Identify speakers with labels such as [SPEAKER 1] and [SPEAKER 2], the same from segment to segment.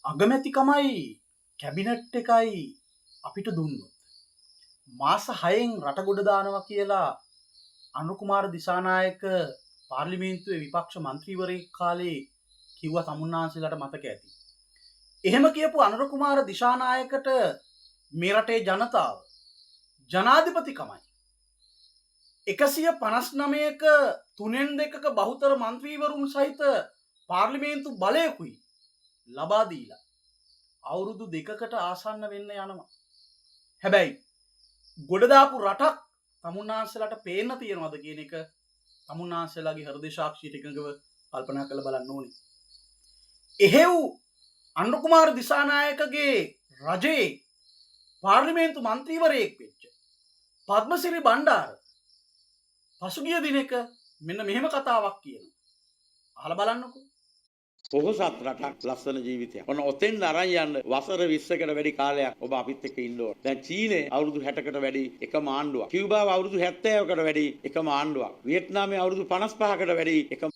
[SPEAKER 1] අගමැතිකමයි cabinet එකයි අපිට දුන්නොත් මාස 6න් රට ගොඩ දානවා කියලා අනුකුමාර දිසානායක පාර්ලිමේන්තුවේ විපක්ෂ මන්ත්‍රීවරයෙක් කාලේ කිව්වා තමුන්නාන්සේලාට මතක ඇති. එහෙම කියපු අනුකුමාර දිසානායකට මේ රටේ ජනතාව ජනාධිපතිකමයි 159ක 3/2ක බහුතර මන්ත්‍රීවරුන් සහිත පාර්ලිමේන්තු බලයකුයි ලබා දීලා අවුරුදු 2කට ආසන්න වෙන්න යනවා. හැබැයි ගොඩ දාපු රටක් තමුන්නාන්සලාට පේන්න තියෙනවද කියන එක තමුන්නාන්සලාගේ හෘද සාක්ෂියට එකඟව කල්පනා කරලා බලන්න ඕනේ. එහෙව් අනුකුමාර දිසානායකගේ රජයේ පාර්ලිමේන්තු මන්ත්‍රීවරයෙක් වෙච්ච පද්මසිරි බණ්ඩාර පසුගිය දිනක මෙන්න මෙහෙම කතාවක් කියනවා. අහලා බලන්නකෝ.
[SPEAKER 2] පොහොසත් රටක් ලස්සන ජීවිතයක්. ඔන්න ඔතෙන් අරන් යන්න වසර 20කට වැඩි කාලයක් ඔබ අපිත් එක්ක ඉන්න ඕන. දැන් චීනය අවුරුදු 60කට වැඩි එකම ආණ්ඩුවක්. කියුබාව අවුරුදු 70කට වැඩි එකම ආණ්ඩුවක්. වියට්නාමයේ අවුරුදු 55කට වැඩි එකම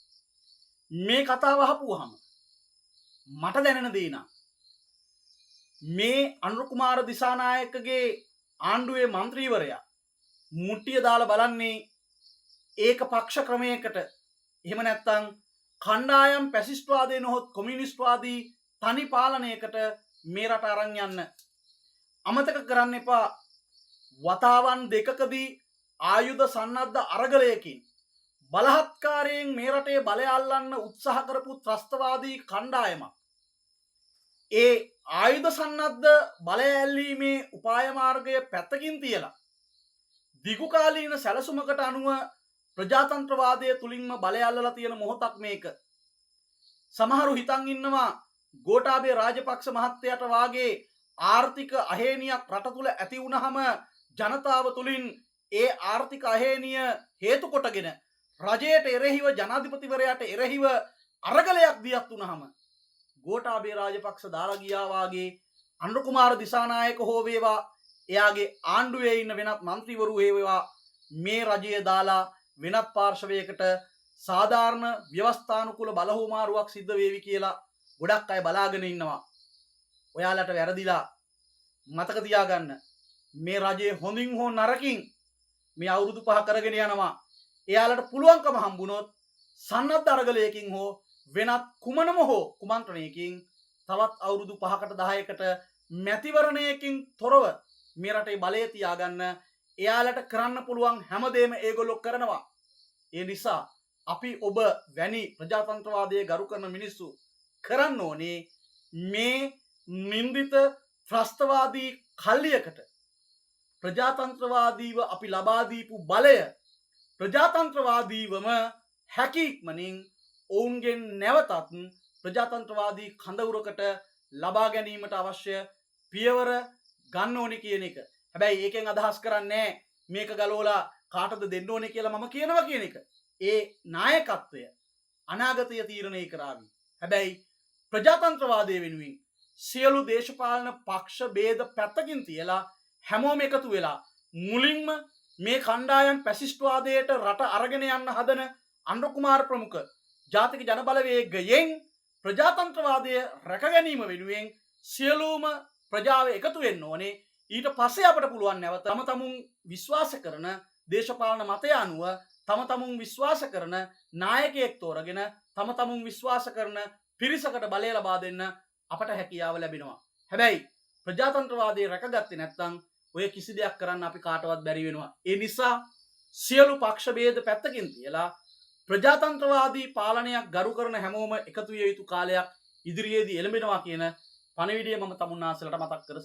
[SPEAKER 1] මේ කතාව අහපුවාම මට දැනෙන දේ නම් මේ අනුකුමාර දිසානායකගේ ආණ්ඩුවේ මන්ත්‍රීවරයා මුට්ටිය දාලා බලන්නේ ඒක පක්ෂ ක්‍රමයකට එහෙම නැත්නම් කණ්ඩායම් පැසිස්ට්වාදේ නොහොත් කොමියුනිස්ට්වාදී තනි පාලනයකට මේ රට අරන් යන්න. අමතක කරන්න එපා වතාවන් දෙකකදී ආයුධ සන්නද්ධ අරගලයකින් බලහත්කාරයෙන් මේ රටේ බලය අල්ලන්න උත්සාහ කරපු ත්‍රස්තවාදී කණ්ඩායමක්. ඒ ආයුධ සන්නද්ධ බලය ඇල්ලීමේ උපාය මාර්ගය පැත්තකින් තියලා දිගු කාලීන සැලසුමකට අනුව ප්‍රජාතන්ත්‍රවාදය තුලින්ම බලය අල්ලලා තියෙන මොහොතක් මේක. සමහරු හිතන් ඉන්නවා ගෝඨාභය රාජපක්ෂ මහත්තයාට වාගේ ආර්ථික අහේනියක් රට තුල ඇති වුනහම ජනතාව තුලින් ඒ ආර්ථික අහේනිය හේතු කොටගෙන රජයට එරෙහිව ජනාධිපතිවරයාට එරෙහිව අරගලයක් දියත් වුනහම ගෝඨාභය රාජපක්ෂ දාලා ගියා වාගේ අනුකුමාර දිසානායක හෝ වේවා එයාගේ ආණ්ඩුවේ ඉන්න වෙනත් മന്ത്രിවරු වේවා මේ රජය දාලා වෙනත් පාර්ශවයකට සාධාරණ ව්‍යවස්ථානුකූල බලහුමාරුවක් සිද්ධ වේවි කියලා ගොඩක් අය බලාගෙන ඉන්නවා. ඔයාලට වැරදිලා මතක තියාගන්න මේ රජයේ හොඳින් හෝ නරකින් මේ අවුරුදු 5 කරගෙන යනවා. එයාලට පුළුවන්කම හම්බුනොත් සන්නද්ධ අරගලයකින් හෝ වෙනත් කුමනම හෝ කුමන්ත්‍රණයකින් තවත් අවුරුදු 5කට 10කට මැතිවරණයකින් තොරව මේ රටේ බලය තියාගන්න එයාලට කරන්න පුළුවන් හැමදේම ඒගොල්ලෝ කරනවා. ඒ නිසා අපි ඔබ වැනි ප්‍රජාතන්ත්‍රවාදයේ ගරු කරන මිනිස්සු කරන්න ඕනේ මේ නින්දිත ත්‍රස්තවාදී කල්ලියකට ප්‍රජාතන්ත්‍රවාදීව අපි ලබා දීපු බලය ප්‍රජාතන්ත්‍රවාදීවම හැකියික්මනින් ඔවුන්ගෙන් නැවතත් ප්‍රජාතන්ත්‍රවාදී කඳවුරකට ලබා ගැනීමට අවශ්‍ය පියවර ගන්න ඕනේ කියන එක. හැබැයි ඒකෙන් අදහස් කරන්නේ මේක ගලවලා කාටද දෙන්න ඕනේ කියලා මම කියනවා කියන එක. ඒ නායකත්වය අනාගතය තීරණය කරાવી. හැබැයි ප්‍රජාතන්ත්‍රවාදය වෙනුවෙන් සියලු දේශපාලන පක්ෂ ભેද පැත්තකින් තියලා හැමෝම එකතු වෙලා මුලින්ම මේ කණ්ඩායම් පැසිස්ට්වාදයට රට අරගෙන යන්න හදන අනුකුමාර ප්‍රමුඛ ජාතික ජනබලවේගයෙන් ප්‍රජාතන්ත්‍රවාදය රැක ගැනීම වෙනුවෙන් සියලුම ප්‍රජාව එකතු වෙන්න ඕනේ. ඊට පස්සේ අපට පුළුවන් නැවත තම තමුන් විශ්වාස කරන දේශපාලන මතය අනුව තම තමුන් විශ්වාස කරන නායකයෙක් තෝරගෙන තම තමුන් විශ්වාස කරන පිරිසකට බලය ලබා දෙන්න අපට හැකියාව ලැබෙනවා. හැබැයි ප්‍රජාතන්ත්‍රවාදයේ රැකගත්තේ නැත්නම් ඔය කිසි දෙයක් කරන්න අපි කාටවත් බැරි වෙනවා. ඒ නිසා සියලු පක්ෂ ભેද පැත්තකින් තියලා ප්‍රජාතන්ත්‍රවාදී පාලනයක් ගරු කරන හැමෝම එකතු විය යුතු කාලයක් ඉදිරියේදී එළඹෙනවා කියන පණිවිඩය මම තමුන්නාන්සලට මතක් කර